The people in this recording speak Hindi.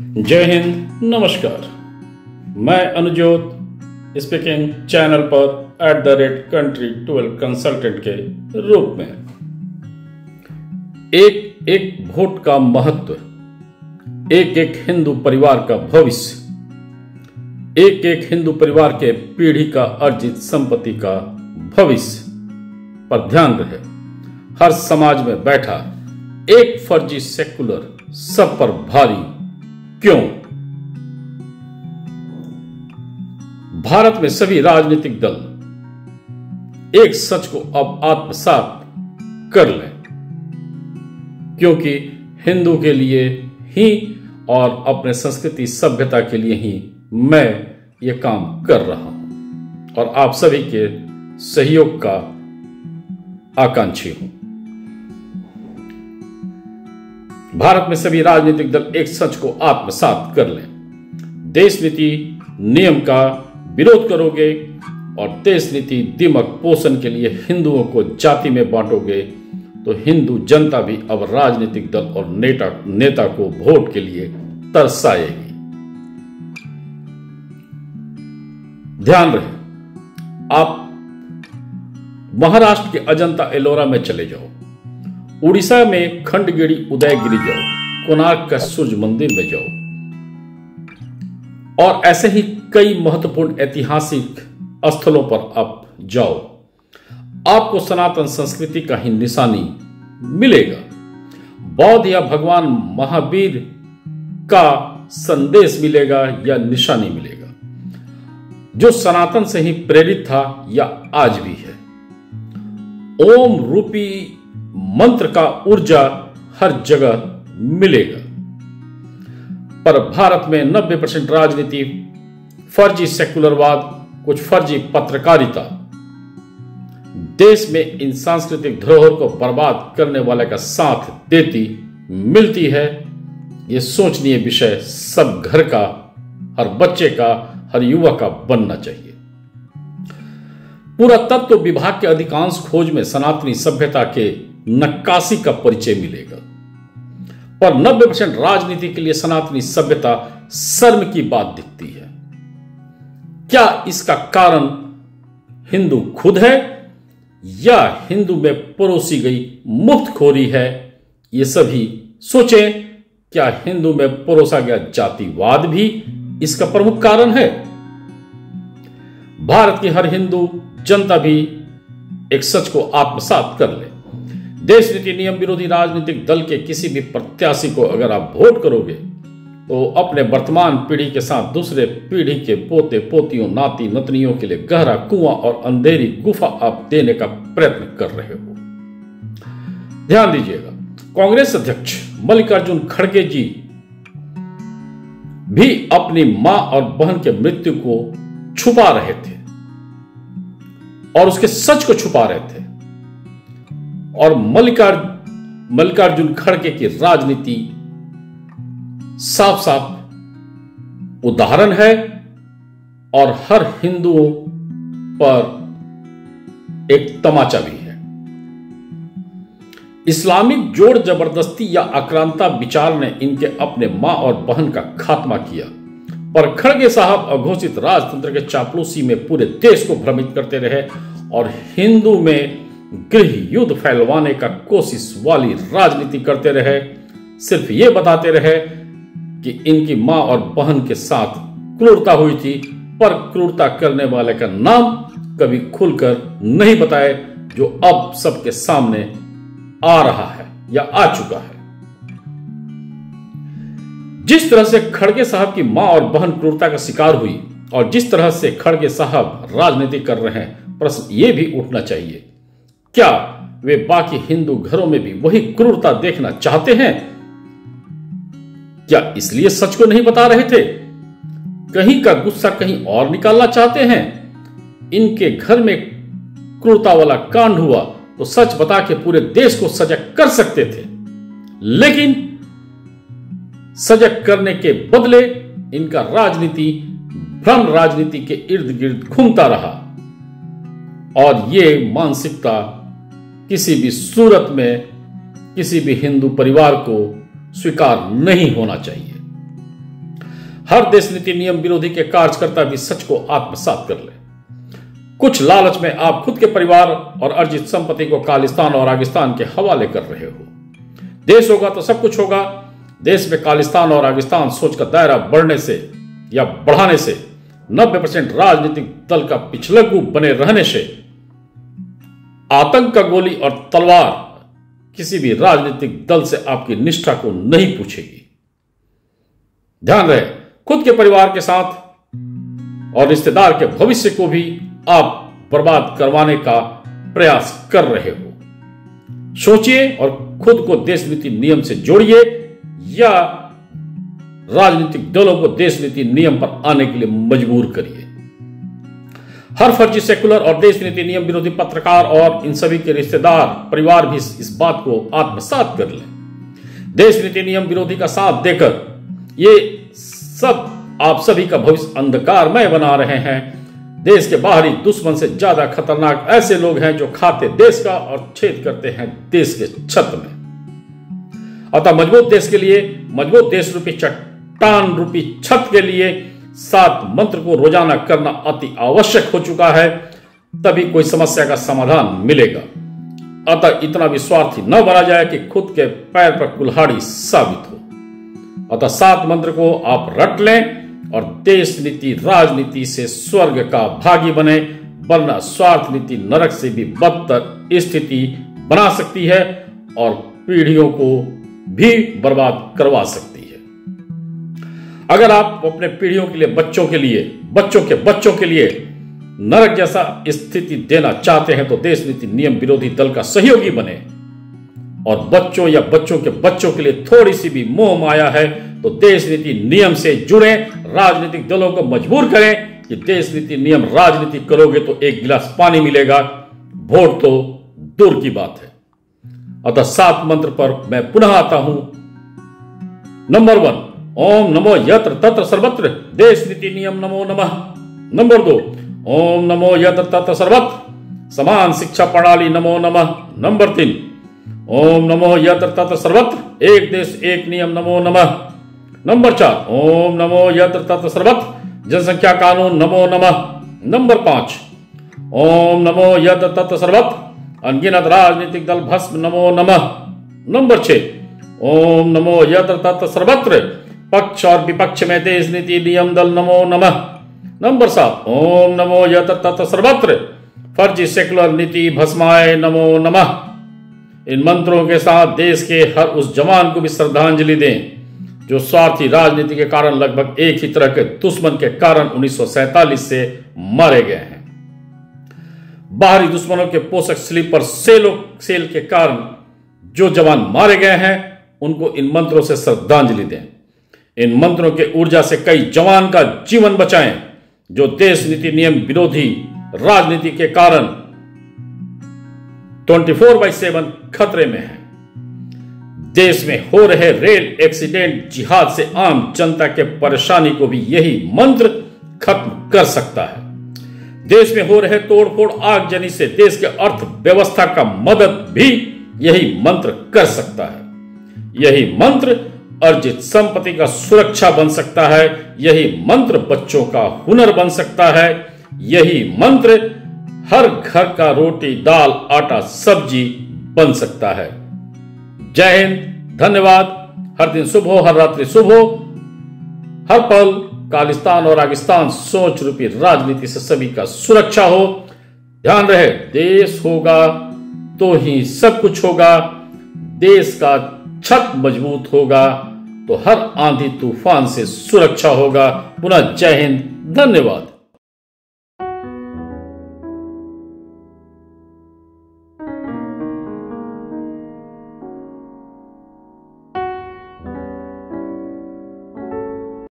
जय हिंद, नमस्कार। मैं अनुजोत स्पीकिंग चैनल पर @country12 कंसल्टेंट के रूप में एक एक वोट का महत्व, एक एक हिंदू परिवार का भविष्य, एक एक हिंदू परिवार के पीढ़ी का अर्जित संपत्ति का भविष्य पर ध्यान रहे। हर समाज में बैठा एक फर्जी सेकुलर सब पर भारी क्यों? भारत में सभी राजनीतिक दल एक सच को अब आत्मसात कर लें, क्योंकि हिंदू के लिए ही और अपने संस्कृति सभ्यता के लिए ही मैं ये काम कर रहा हूं और आप सभी के सहयोग का आकांक्षी हूं। भारत में सभी राजनीतिक दल एक सच को आत्मसात कर लें। देश नीति नियम का विरोध करोगे और देश नीति दिमक पोषण के लिए हिंदुओं को जाति में बांटोगे तो हिंदू जनता भी अब राजनीतिक दल और नेता को वोट के लिए तरसाएगी। ध्यान रहे, आप महाराष्ट्र के अजंता एलोरा में चले जाओ, उड़ीसा में खंडगिरी उदयगिरी जाओ, कोणार्क का सूर्य मंदिर में जाओ और ऐसे ही कई महत्वपूर्ण ऐतिहासिक स्थलों पर आप जाओ, आपको सनातन संस्कृति का ही निशानी मिलेगा। बौद्ध या भगवान महावीर का संदेश मिलेगा या निशानी मिलेगा, जो सनातन से ही प्रेरित था या आज भी है। ओम रूपी मंत्र का ऊर्जा हर जगह मिलेगा। पर भारत में 90% राजनीति, फर्जी सेकुलरवाद, कुछ फर्जी पत्रकारिता देश में इन सांस्कृतिक धरोहर को बर्बाद करने वाले का साथ देती मिलती है। यह सोचनीय विषय सब घर का, हर बच्चे का, हर युवा का बनना चाहिए। पुरातत्व विभाग के अधिकांश खोज में सनातनी सभ्यता के नक्काशी का परिचय मिलेगा, पर 90% राजनीति के लिए सनातनी सभ्यता शर्म की बात दिखती है। क्या इसका कारण हिंदू खुद है या हिंदू में परोसी गई मुफ्तखोरी है? ये सभी सोचें, क्या हिंदू में परोसा गया जातिवाद भी इसका प्रमुख कारण है? भारत की हर हिंदू जनता भी एक सच को आत्मसात कर ले। देश नीति नियम विरोधी राजनीतिक दल के किसी भी प्रत्याशी को अगर आप वोट करोगे तो अपने वर्तमान पीढ़ी के साथ दूसरे पीढ़ी के पोते पोतियों, नाती नतनियों के लिए गहरा कुआं और अंधेरी गुफा आप देने का प्रयत्न कर रहे हो। ध्यान दीजिएगा, कांग्रेस अध्यक्ष मल्लिकार्जुन खड़गे जी भी अपनी मां और बहन के मृत्यु को छुपा रहे थे और उसके सच को छुपा रहे थे। और मल्लिकार्जुन खड़गे की राजनीति साफ साफ उदाहरण है और हर हिंदुओं पर एक तमाचा भी है। इस्लामिक जोड़ जबरदस्ती या आक्रांता विचार ने इनके अपने मां और बहन का खात्मा किया, पर खड़गे साहब अघोषित राजतंत्र के चापलूसी में पूरे देश को भ्रमित करते रहे और हिंदू में गृह युद्ध फैलवाने का कोशिश वाली राजनीति करते रहे। सिर्फ ये बताते रहे कि इनकी मां और बहन के साथ क्रूरता हुई थी, पर क्रूरता करने वाले का नाम कभी खुलकर नहीं बताए, जो अब सबके सामने आ रहा है या आ चुका है। जिस तरह से खड़गे साहब की मां और बहन क्रूरता का शिकार हुई और जिस तरह से खड़गे साहब राजनीति कर रहे हैं, प्रश्न यह भी उठना चाहिए, क्या वे बाकी हिंदू घरों में भी वही क्रूरता देखना चाहते हैं? क्या इसलिए सच को नहीं बता रहे थे? कहीं का गुस्सा कहीं और निकालना चाहते हैं? इनके घर में क्रूरता वाला कांड हुआ तो सच बता के पूरे देश को सजग कर सकते थे, लेकिन सजग करने के बदले इनका राजनीति भ्रम राजनीति के इर्द गिर्द घूमता रहा और ये मानसिकता किसी भी सूरत में किसी भी हिंदू परिवार को स्वीकार नहीं होना चाहिए। हर देश नीति नियम विरोधी के कार्यकर्ता भी सच को आत्मसात कर ले। कुछ लालच में आप खुद के परिवार और अर्जित संपत्ति को खालिस्तान और आगिस्तान के हवाले कर रहे हो। देश होगा तो सब कुछ होगा। देश में खालिस्तान और आगिस्तान सोच का दायरा बढ़ने से या बढ़ाने से 90% राजनीतिक दल का पिछलग्गू बने रहने से आतंक का गोली और तलवार किसी भी राजनीतिक दल से आपकी निष्ठा को नहीं पूछेगी। ध्यान रहे, खुद के परिवार के साथ और रिश्तेदार के भविष्य को भी आप बर्बाद करवाने का प्रयास कर रहे हो। सोचिए और खुद को देश नीति नियम से जोड़िए या राजनीतिक दलों को देश नीति नियम पर आने के लिए मजबूर करिए। हर फर्जी सेकुलर और देश नीति नियम विरोधी पत्रकार और इन सभी के रिश्तेदार परिवार भी इस बात को आत्मसात कर लें। देश नीति नियम विरोधी का साथ देकर ये सब आप सभी का भविष्य अंधकारमय बना रहे हैं। देश के बाहरी दुश्मन से ज्यादा खतरनाक ऐसे लोग हैं जो खाते देश का और छेद करते हैं देश के छत में। अतः मजबूत देश के लिए, मजबूत देश रूपी चट्टान रूपी छत के लिए 7 मंत्र को रोजाना करना अति आवश्यक हो चुका है, तभी कोई समस्या का समाधान मिलेगा। अतः इतना भी स्वार्थी न बना जाए कि खुद के पैर पर कुल्हाड़ी साबित हो। अतः 7 मंत्र को आप रट लें और देश नीति राजनीति से स्वर्ग का भागी बने, वरना स्वार्थ नीति नरक से भी बदतर स्थिति बना सकती है और पीढ़ियों को भी बर्बाद करवा सकती है। अगर आप अपने पीढ़ियों के लिए, बच्चों के लिए, बच्चों के लिए नरक जैसा स्थिति देना चाहते हैं तो देश नीति नियम विरोधी दल का सहयोगी बने और बच्चों या बच्चों के बच्चों के लिए थोड़ी सी भी मोह माया है तो देश नीति नियम से जुड़े, राजनीतिक दलों को मजबूर करें कि देश नीति नियम राजनीति करोगे तो 1 गिलास पानी मिलेगा, वोट तो दूर की बात है। अतः 7 मंत्र पर मैं पुनः आता हूं। नंबर 1, ओम नमो यत्र तत्र सर्वत्र देश नीति नियम नमो नमः। नंबर 2, ओम नमो यत्र तत्र सर्वत्र समान शिक्षा प्रणाली नमो नमः। नंबर 3, ओम नमो यत्र तत्र सर्वत्र एक देश एक नियम नमो नमः। नंबर 4, ओम नमो यत्र तत्र सर्वत्र जनसंख्या कानून नमो नमः। नंबर 5, ओम नमो यत्र तत्र सर्वत्र अनगिनत राजनीतिक दल भस्म नमो नमः। नंबर 6, ओम नमो यत्र तत्र सर्वत्र पक्ष और विपक्ष में देश नीति नियम दल नमो नमः। नंबर 7, ओम नमो यत्र तत्र सर्वत्र फर्जी सेकुलर नीति भस्माय नमो नमः। इन मंत्रों के साथ देश के हर उस जवान को भी श्रद्धांजलि दें जो स्वार्थी राजनीति के कारण लगभग एक ही तरह के दुश्मन के कारण 1947 से मारे गए हैं। बाहरी दुश्मनों के पोषक स्लीपर सेल के कारण जो जवान मारे गए हैं उनको इन मंत्रों से श्रद्धांजलि दें। इन मंत्रों के ऊर्जा से कई जवान का जीवन बचाएं जो देश नीति नियम विरोधी राजनीति के कारण 24/7 खतरे में है। देश में हो रहे रेल एक्सीडेंट, जिहाद से आम जनता के परेशानी को भी यही मंत्र खत्म कर सकता है। देश में हो रहे तोड़फोड़, आगजनी से देश के अर्थव्यवस्था का मदद भी यही मंत्र कर सकता है। यही मंत्र अर्जित संपत्ति का सुरक्षा बन सकता है। यही मंत्र बच्चों का हुनर बन सकता है। यही मंत्र हर घर का रोटी दाल आटा सब्जी बन सकता है। जय हिंद, धन्यवाद। हर दिन शुभ हो, हर रात्रि शुभ हो, हर पल खालिस्तान और आगिस्तान सोच रूपी राजनीति से सभी का सुरक्षा हो। ध्यान रहे, देश होगा तो ही सब कुछ होगा। देश का छत मजबूत होगा तो हर आंधी तूफान से सुरक्षा होगा। पुनः जय हिंद, धन्यवाद।